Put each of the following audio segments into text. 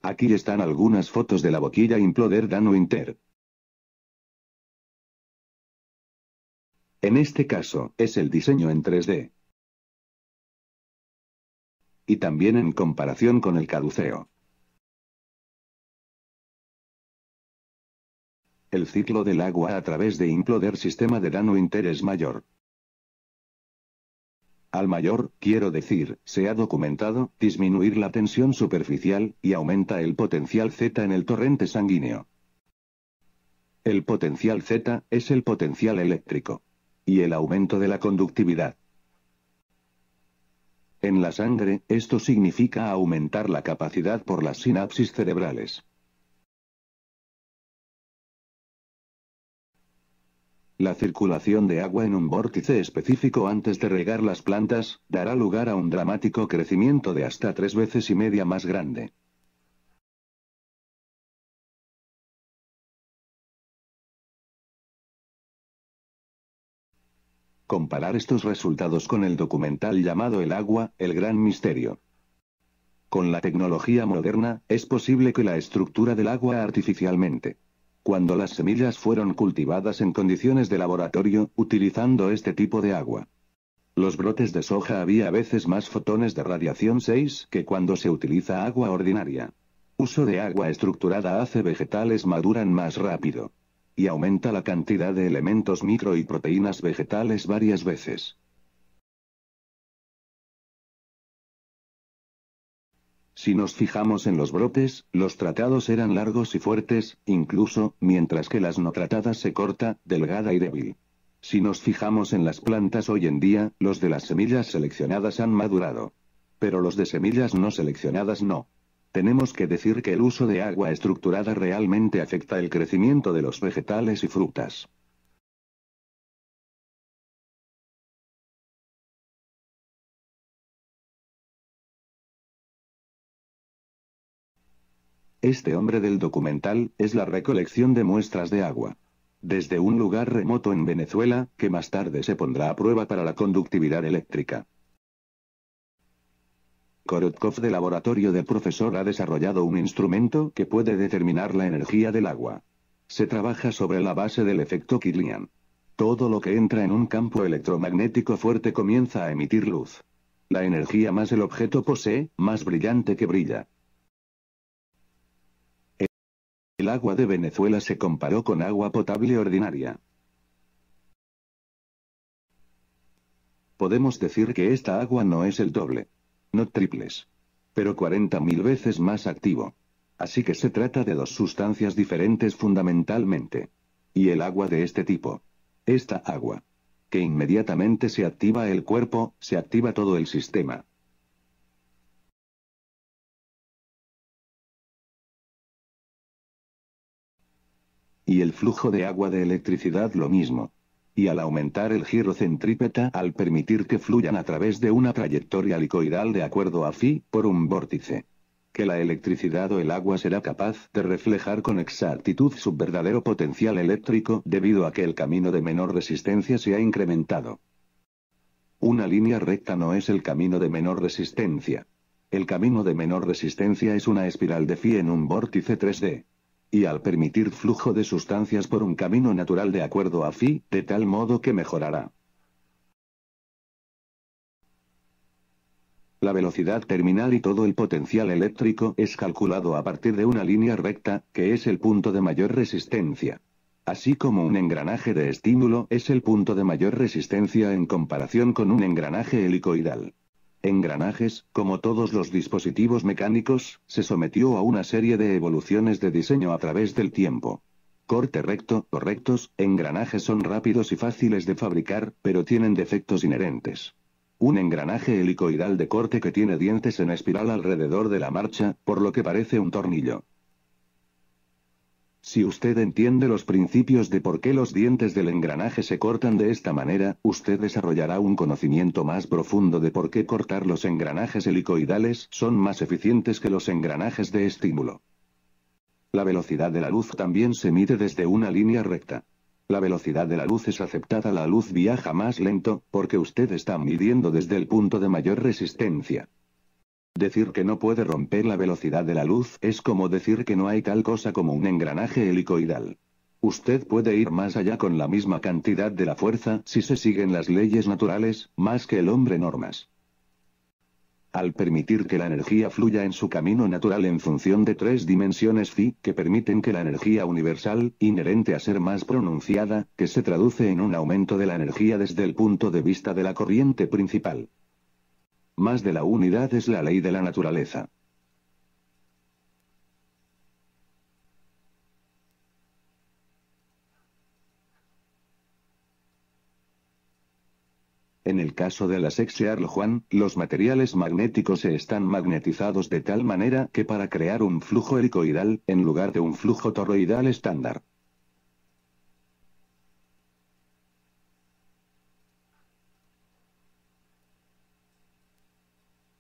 Aquí están algunas fotos de la boquilla Imploder Nano Inter. En este caso, es el diseño en 3D. Y también en comparación con el caduceo. El ciclo del agua a través de Imploder sistema de Nano Inter es mayor. Al mayor, quiero decir, se ha documentado, disminuir la tensión superficial, y aumenta el potencial Z en el torrente sanguíneo. El potencial Z, es el potencial eléctrico. Y el aumento de la conductividad. En la sangre, esto significa aumentar la capacidad por las sinapsis cerebrales. La circulación de agua en un vórtice específico antes de regar las plantas, dará lugar a un dramático crecimiento de hasta 3 veces y media más grande. Comparar estos resultados con el documental llamado El agua, el gran misterio. Con la tecnología moderna, es posible que la estructura del agua artificialmente. Cuando las semillas fueron cultivadas en condiciones de laboratorio, utilizando este tipo de agua. Los brotes de soja había a veces más fotones de radiación 6 que cuando se utiliza agua ordinaria. Uso de agua estructurada hace vegetales maduran más rápido. Y aumenta la cantidad de elementos micro y proteínas vegetales varias veces. Si nos fijamos en los brotes, los tratados eran largos y fuertes, incluso, mientras que las no tratadas se corta, delgada y débil. Si nos fijamos en las plantas hoy en día, los de las semillas seleccionadas han madurado. Pero los de semillas no seleccionadas no. Tenemos que decir que el uso de agua estructurada realmente afecta el crecimiento de los vegetales y frutas. Este hombre del documental, es la recolección de muestras de agua. Desde un lugar remoto en Venezuela, que más tarde se pondrá a prueba para la conductividad eléctrica. Korotkov de laboratorio del profesor ha desarrollado un instrumento que puede determinar la energía del agua. Se trabaja sobre la base del efecto Kirlian. Todo lo que entra en un campo electromagnético fuerte comienza a emitir luz. La energía más el objeto posee, más brillante que brilla. El agua de Venezuela se comparó con agua potable ordinaria. Podemos decir que esta agua no es el doble. No triples. Pero 40.000 veces más activo. Así que se trata de dos sustancias diferentes fundamentalmente. Y el agua de este tipo. Esta agua. Que inmediatamente se activa el cuerpo, se activa todo el sistema. Y el flujo de agua de electricidad lo mismo. Y al aumentar el giro centrípeta, al permitir que fluyan a través de una trayectoria helicoidal de acuerdo a phi, por un vórtice. Que la electricidad o el agua será capaz de reflejar con exactitud su verdadero potencial eléctrico debido a que el camino de menor resistencia se ha incrementado. Una línea recta no es el camino de menor resistencia. El camino de menor resistencia es una espiral de phi en un vórtice 3D. Y al permitir flujo de sustancias por un camino natural de acuerdo a phi, de tal modo que mejorará. La velocidad terminal y todo el potencial eléctrico es calculado a partir de una línea recta, que es el punto de mayor resistencia. Así como un engranaje de estímulo es el punto de mayor resistencia en comparación con un engranaje helicoidal. Engranajes, como todos los dispositivos mecánicos, se sometió a una serie de evoluciones de diseño a través del tiempo. Corte recto, correctos, engranajes son rápidos y fáciles de fabricar, pero tienen defectos inherentes. Un engranaje helicoidal de corte que tiene dientes en espiral alrededor de la marcha, por lo que parece un tornillo. Si usted entiende los principios de por qué los dientes del engranaje se cortan de esta manera, usted desarrollará un conocimiento más profundo de por qué cortar los engranajes helicoidales son más eficientes que los engranajes de estímulo. La velocidad de la luz también se mide desde una línea recta. La velocidad de la luz es aceptada, la luz viaja más lento, porque usted está midiendo desde el punto de mayor resistencia. Decir que no puede romper la velocidad de la luz es como decir que no hay tal cosa como un engranaje helicoidal. Usted puede ir más allá con la misma cantidad de la fuerza si se siguen las leyes naturales, más que el hombre normas. Al permitir que la energía fluya en su camino natural en función de 3 dimensiones phi, que permiten que la energía universal, inherente a ser más pronunciada, que se traduce en un aumento de la energía desde el punto de vista de la corriente principal. Más de la unidad es la ley de la naturaleza. En el caso de la Sexearl-Juan, los materiales magnéticos están magnetizados de tal manera que para crear un flujo helicoidal, en lugar de un flujo toroidal estándar.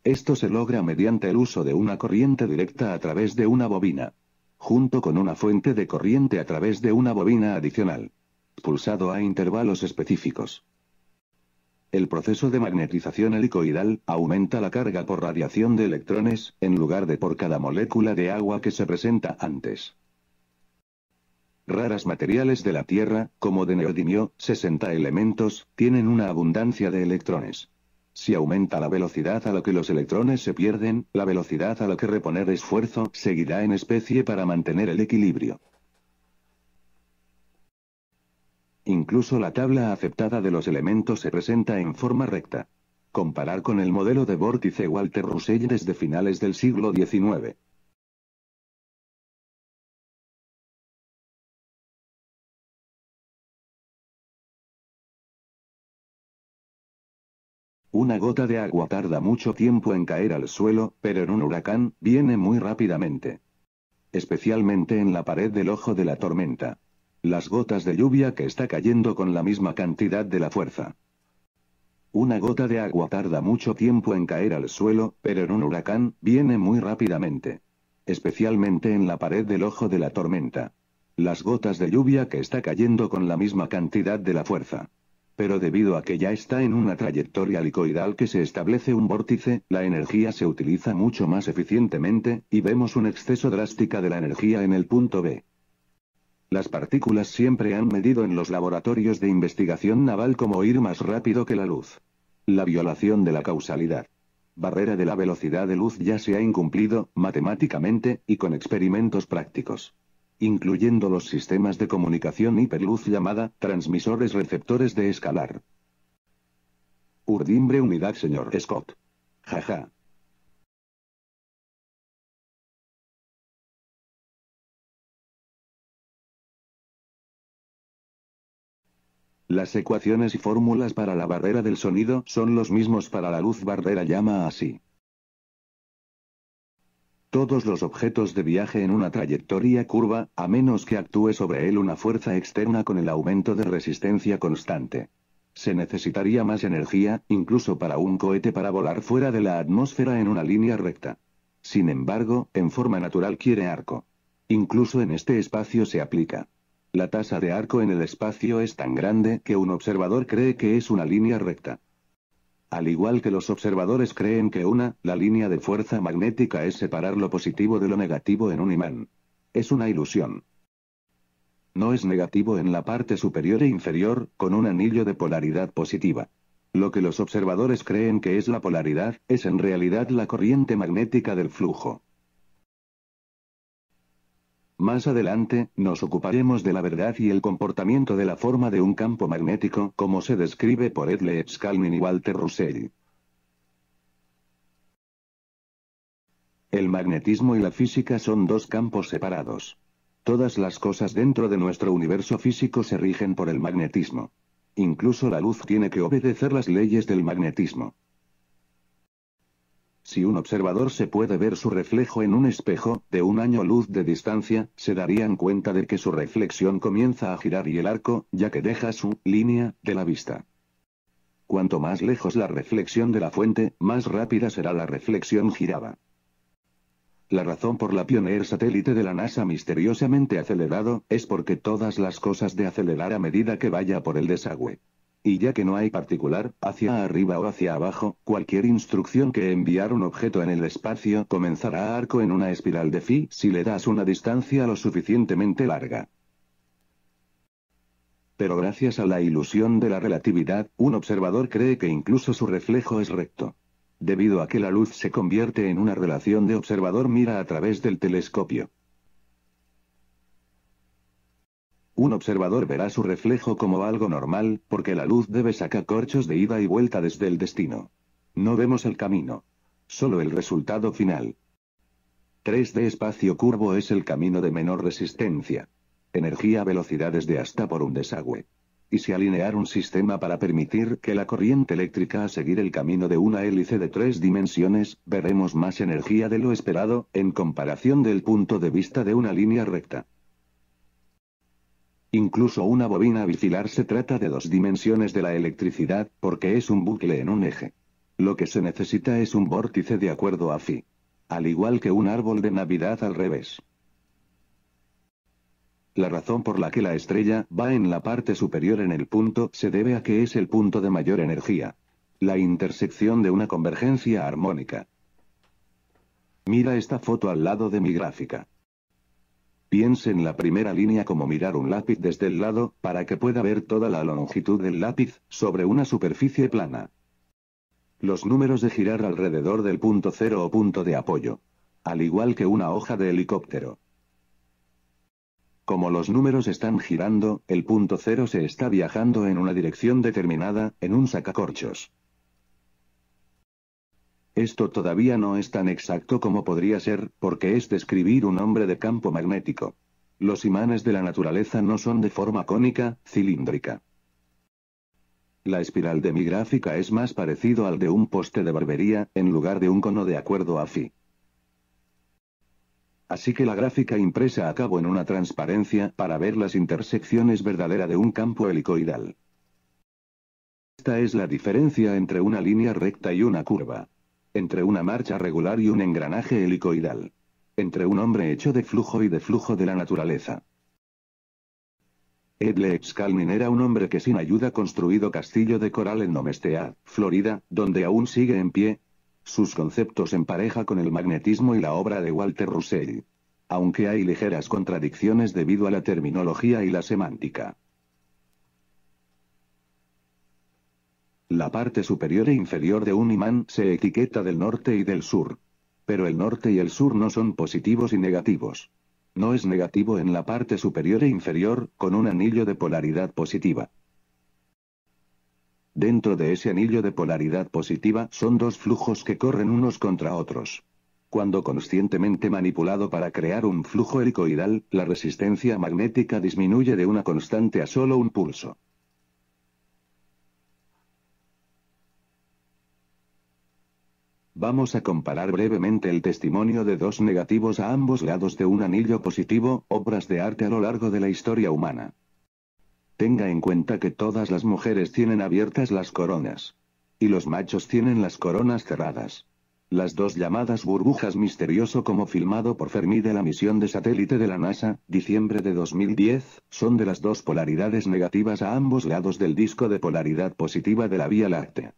Esto se logra mediante el uso de una corriente directa a través de una bobina, junto con una fuente de corriente a través de una bobina adicional, pulsado a intervalos específicos. El proceso de magnetización helicoidal aumenta la carga por radiación de electrones, en lugar de por cada molécula de agua que se presenta antes. Raras materiales de la Tierra, como de neodimio, 60 elementos, tienen una abundancia de electrones. Si aumenta la velocidad a la que los electrones se pierden, la velocidad a la que reponer esfuerzo seguirá en especie para mantener el equilibrio. Incluso la tabla aceptada de los elementos se presenta en forma recta. Comparar con el modelo de vórtice Walter Russell desde finales del siglo XIX. Una gota de agua tarda mucho tiempo en caer al suelo, pero en un huracán, viene muy rápidamente. Especialmente en la pared del ojo de la tormenta. Las gotas de lluvia que está cayendo con la misma cantidad de la fuerza. Una gota de agua tarda mucho tiempo en caer al suelo, pero en un huracán, viene muy rápidamente. Especialmente en la pared del ojo de la tormenta. Las gotas de lluvia que está cayendo con la misma cantidad de la fuerza. Pero debido a que ya está en una trayectoria helicoidal que se establece un vórtice, la energía se utiliza mucho más eficientemente, y vemos un exceso drástica de la energía en el punto B. Las partículas siempre han medido en los laboratorios de investigación naval como ir más rápido que la luz. La violación de la causalidad. Barrera de la velocidad de luz ya se ha incumplido, matemáticamente, y con experimentos prácticos. Incluyendo los sistemas de comunicación hiperluz llamada, transmisores receptores de escalar. Urdimbre unidad señor Scott. Jaja. Las ecuaciones y fórmulas para la barrera del sonido son los mismos para la luz barrera llama así. Todos los objetos de viaje en una trayectoria curva, a menos que actúe sobre él una fuerza externa con el aumento de resistencia constante. Se necesitaría más energía, incluso para un cohete para volar fuera de la atmósfera en una línea recta. Sin embargo, en forma natural quiere arco. Incluso en este espacio se aplica. La tasa de arco en el espacio es tan grande que un observador cree que es una línea recta. Al igual que los observadores creen que la línea de fuerza magnética es separar lo positivo de lo negativo en un imán. Es una ilusión. No es negativo en la parte superior e inferior, con un anillo de polaridad positiva. Lo que los observadores creen que es la polaridad, es en realidad la corriente magnética del flujo. Más adelante, nos ocuparemos de la verdad y el comportamiento de la forma de un campo magnético, como se describe por Edle Skalnin y Walter Russell. El magnetismo y la física son dos campos separados. Todas las cosas dentro de nuestro universo físico se rigen por el magnetismo. Incluso la luz tiene que obedecer las leyes del magnetismo. Si un observador se puede ver su reflejo en un espejo, de un año luz de distancia, se darían cuenta de que su reflexión comienza a girar y el arco, ya que deja su línea de la vista. Cuanto más lejos la reflexión de la fuente, más rápida será la reflexión girada. La razón por la Pioneer satélite de la NASA misteriosamente acelerado, es porque todas las cosas de acelerar a medida que vaya por el desagüe. Y ya que no hay particular, hacia arriba o hacia abajo, cualquier instrucción que enviar un objeto en el espacio comenzará arco en una espiral de phi si le das una distancia lo suficientemente larga. Pero gracias a la ilusión de la relatividad, un observador cree que incluso su reflejo es recto. Debido a que la luz se convierte en una relación de observador mira a través del telescopio. Un observador verá su reflejo como algo normal, porque la luz debe sacar corchos de ida y vuelta desde el destino. No vemos el camino. Solo el resultado final. 3D espacio curvo es el camino de menor resistencia. Energía a velocidades de hasta por un desagüe. Y si alinear un sistema para permitir que la corriente eléctrica a seguir el camino de una hélice de 3 dimensiones, veremos más energía de lo esperado, en comparación del punto de vista de una línea recta. Incluso una bobina bifilar se trata de 2 dimensiones de la electricidad, porque es un bucle en un eje. Lo que se necesita es un vórtice de acuerdo a phi. Al igual que un árbol de Navidad al revés. La razón por la que la estrella va en la parte superior en el punto se debe a que es el punto de mayor energía. La intersección de una convergencia armónica. Mira esta foto al lado de mi gráfica. Piense en la primera línea como mirar un lápiz desde el lado, para que pueda ver toda la longitud del lápiz, sobre una superficie plana. Los números de girar alrededor del punto cero o punto de apoyo. Al igual que una hoja de helicóptero. Como los números están girando, el punto cero se está viajando en una dirección determinada, en un sacacorchos. Esto todavía no es tan exacto como podría ser, porque es describir un hombre de campo magnético. Los imanes de la naturaleza no son de forma cónica, cilíndrica. La espiral de mi gráfica es más parecido al de un poste de barbería, en lugar de un cono de acuerdo a phi. Así que la gráfica impresa a cabo en una transparencia para ver las intersecciones verdaderas de un campo helicoidal. Esta es la diferencia entre una línea recta y una curva. Entre una marcha regular y un engranaje helicoidal. Entre un hombre hecho de flujo y de flujo de la naturaleza. Edle Excalmin era un hombre que sin ayuda construido castillo de coral en Nomestead, Florida, donde aún sigue en pie. Sus conceptos en pareja con el magnetismo y la obra de Walter Russell. Aunque hay ligeras contradicciones debido a la terminología y la semántica. La parte superior e inferior de un imán se etiqueta del norte y del sur. Pero el norte y el sur no son positivos y negativos. No es negativo en la parte superior e inferior, con un anillo de polaridad positiva. Dentro de ese anillo de polaridad positiva son 2 flujos que corren unos contra otros. Cuando conscientemente manipulado para crear un flujo helicoidal, la resistencia magnética disminuye de una constante a solo un pulso. Vamos a comparar brevemente el testimonio de 2 negativos a ambos lados de un anillo positivo, obras de arte a lo largo de la historia humana. Tenga en cuenta que todas las mujeres tienen abiertas las coronas. Y los machos tienen las coronas cerradas. Las 2 llamadas burbujas misterioso como filmado por Fermi de la misión de satélite de la NASA, diciembre de 2010, son de las 2 polaridades negativas a ambos lados del disco de polaridad positiva de la Vía Láctea.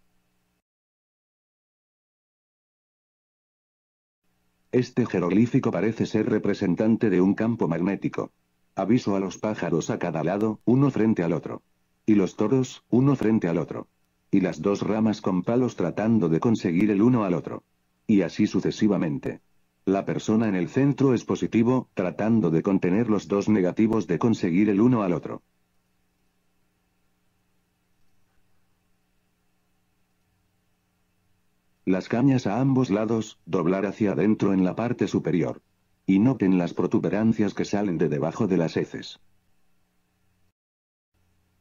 Este jeroglífico parece ser representante de un campo magnético. Aviso a los pájaros a cada lado, uno frente al otro. Y los toros, uno frente al otro. Y las 2 ramas con palos tratando de conseguir el uno al otro. Y así sucesivamente. La persona en el centro es positivo, tratando de contener los 2 negativos de conseguir el uno al otro. Las cañas a ambos lados, doblar hacia adentro en la parte superior. Y noten las protuberancias que salen de debajo de las heces.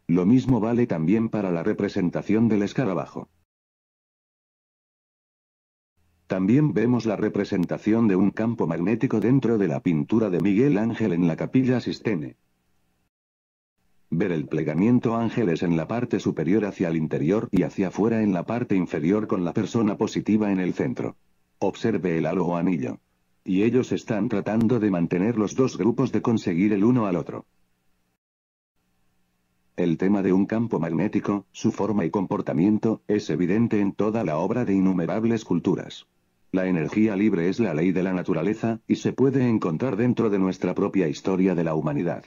Lo mismo vale también para la representación del escarabajo. También vemos la representación de un campo magnético dentro de la pintura de Miguel Ángel en la Capilla Sistine. Ver el plegamiento ángeles en la parte superior hacia el interior y hacia afuera en la parte inferior con la persona positiva en el centro. Observe el halo o anillo. Y ellos están tratando de mantener los 2 grupos de conseguir el uno al otro. El tema de un campo magnético, su forma y comportamiento, es evidente en toda la obra de innumerables culturas. La energía libre es la ley de la naturaleza, y se puede encontrar dentro de nuestra propia historia de la humanidad.